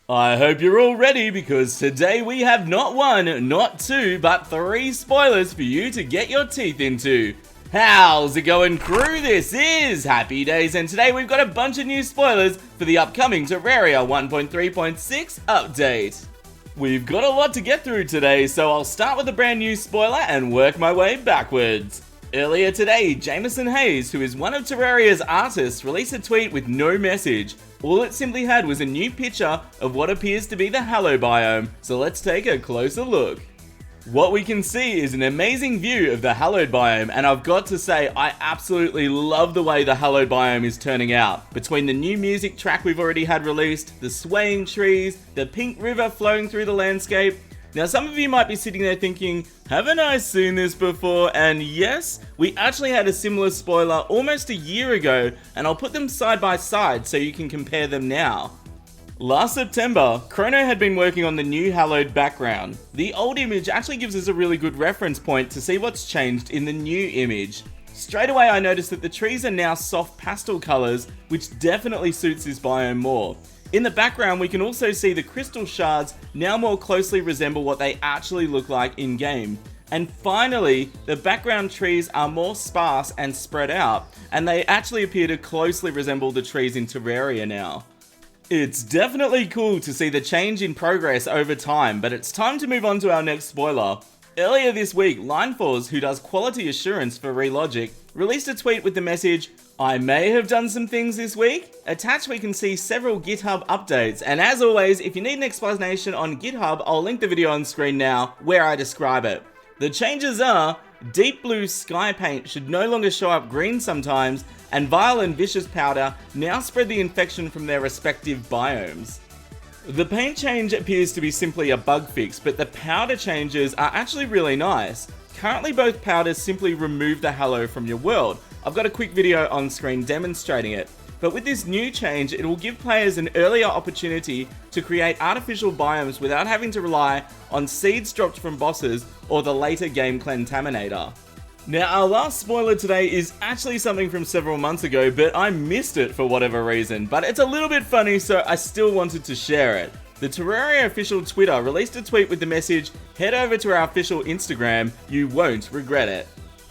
I hope you're all ready because today we have not one, not two, but three spoilers for you to get your teeth into. How's it going, crew? This is Happy Days, and today we've got a bunch of new spoilers for the upcoming Terraria 1.3.6 update. We've got a lot to get through today, so I'll start with a brand new spoiler and work my way backwards. Earlier today, Jameson Hayes, who is one of Terraria's artists, released a tweet with no message. All it simply had was a new picture of what appears to be the Hallow biome, so let's take a closer look. What we can see is an amazing view of the Hallowed biome, and I've got to say I absolutely love the way the Hallowed biome is turning out. Between the new music track we've already had released, the swaying trees, the pink river flowing through the landscape. Now some of you might be sitting there thinking, haven't I seen this before? And yes, we actually had a similar spoiler almost a year ago, and I'll put them side by side so you can compare them now. Last September, Chrono had been working on the new Hallowed background. The old image actually gives us a really good reference point to see what's changed in the new image. Straight away I noticed that the trees are now soft pastel colours, which definitely suits this biome more. In the background we can also see the crystal shards now more closely resemble what they actually look like in game. And finally, the background trees are more sparse and spread out, and they actually appear to closely resemble the trees in Terraria now. It's definitely cool to see the change in progress over time, but it's time to move on to our next spoiler. Earlier this week, Lineforce, who does quality assurance for Relogic, released a tweet with the message, "I may have done some things this week." Attached we can see several GitHub updates, and as always, if you need an explanation on GitHub, I'll link the video on screen now where I describe it. The changes are, deep blue sky paint should no longer show up green sometimes, and Vile and Vicious Powder now spread the infection from their respective biomes. The paint change appears to be simply a bug fix, but the powder changes are actually really nice. Currently both powders simply remove the Hallow from your world. I've got a quick video on screen demonstrating it. But with this new change, it will give players an earlier opportunity to create artificial biomes without having to rely on seeds dropped from bosses or the later game Clentaminator. Now our last spoiler today is actually something from several months ago, but I missed it for whatever reason, but it's a little bit funny so I still wanted to share it. The Terraria official Twitter released a tweet with the message, "Head over to our official Instagram, you won't regret it."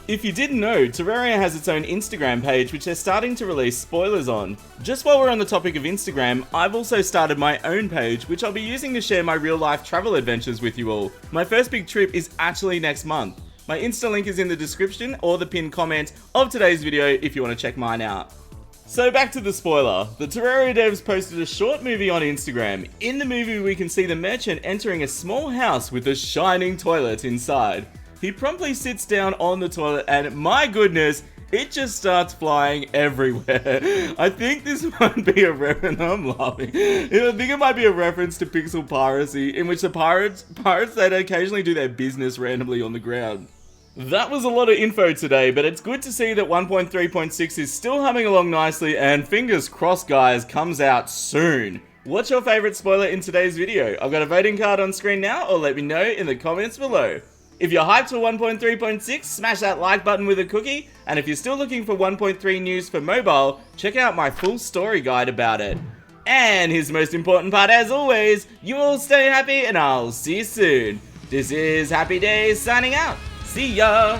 If you didn't know, Terraria has its own Instagram page which they're starting to release spoilers on. Just while we're on the topic of Instagram, I've also started my own page which I'll be using to share my real life travel adventures with you all. My first big trip is actually next month. My Insta link is in the description or the pinned comment of today's video if you want to check mine out. So back to the spoiler. The Terraria devs posted a short movie on Instagram. In the movie we can see the merchant entering a small house with a shining toilet inside. He promptly sits down on the toilet and my goodness, it just starts flying everywhere. I think this might be a reference, I'm laughing. I think it might be a reference to pixel piracy, in which the pirates that occasionally do their business randomly on the ground. That was a lot of info today, but it's good to see that 1.3.6 is still humming along nicely, and fingers crossed guys, comes out soon. What's your favourite spoiler in today's video? I've got a voting card on screen now, or let me know in the comments below. If you're hyped for 1.3.6, smash that like button with a cookie, and if you're still looking for 1.3 news for mobile, check out my full story guide about it. And here's the most important part as always, you all stay happy and I'll see you soon. This is Happy Days signing out. See ya!